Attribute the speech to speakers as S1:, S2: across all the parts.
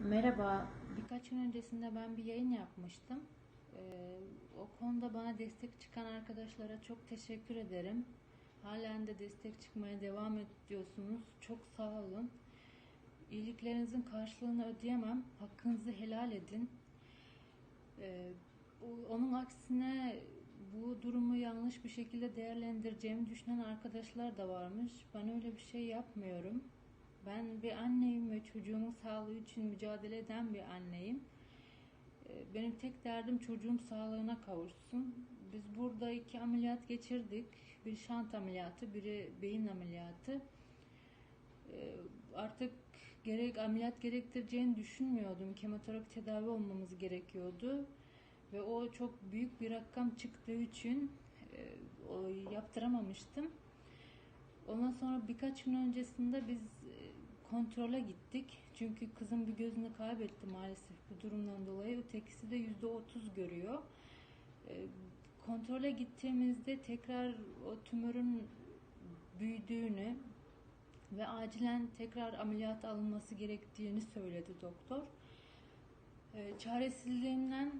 S1: Merhaba, birkaç gün öncesinde ben bir yayın yapmıştım. O konuda bana destek çıkan arkadaşlara çok teşekkür ederim. Halen de destek çıkmaya devam ediyorsunuz. Çok sağ olun. İyiliklerinizin karşılığını ödeyemem. Hakkınızı helal edin. Ee, Onun aksine bu durumu yanlış bir şekilde değerlendireceğimi düşünen arkadaşlar da varmış. Ben öyle bir şey yapmıyorum. Ben bir anneyim ve çocuğumun sağlığı için mücadele eden bir anneyim. Benim tek derdim çocuğum sağlığına kavuşsun. Biz burada 2 ameliyat geçirdik. Bir şant ameliyatı, biri beyin ameliyatı. Artık ameliyat gerektireceğini düşünmüyordum. Kemoterapi tedavi olmamız gerekiyordu. Ve o çok büyük bir rakam çıktığı için o yaptıramamıştım. Ondan sonra birkaç gün öncesinde biz kontrole gittik. Çünkü kızım bir gözünü kaybetti maalesef bu durumdan dolayı. Ötekisi de %30 görüyor. E, Kontrole gittiğimizde tekrar o tümörün büyüdüğünü ve acilen tekrar ameliyat alınması gerektiğini söyledi doktor. Çaresizliğimden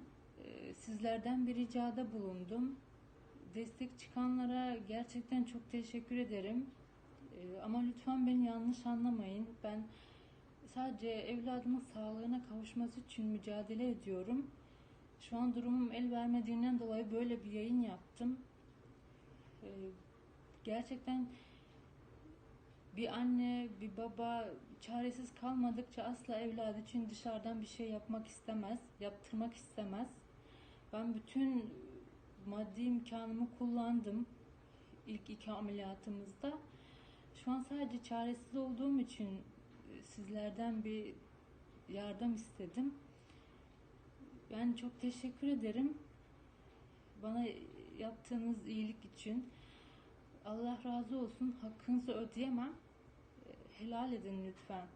S1: sizlerden bir ricada bulundum. Destek çıkanlara gerçekten çok teşekkür ederim. Ama lütfen beni yanlış anlamayın. Ben sadece evladımın sağlığına kavuşması için mücadele ediyorum. Şu an durumum el vermediğinden dolayı böyle bir yayın yaptım. Ee, Gerçekten bir anne, bir baba çaresiz kalmadıkça asla evladı için dışarıdan bir şey yapmak istemez, yaptırmak istemez. Ben bütün maddi imkanımı kullandım ilk 2 ameliyatımızda. Şu an sadece çaresiz olduğum için sizlerden bir yardım istedim. Ben çok teşekkür ederim bana yaptığınız iyilik için. Allah razı olsun. Hakkınızı ödeyemem. Helal edin lütfen.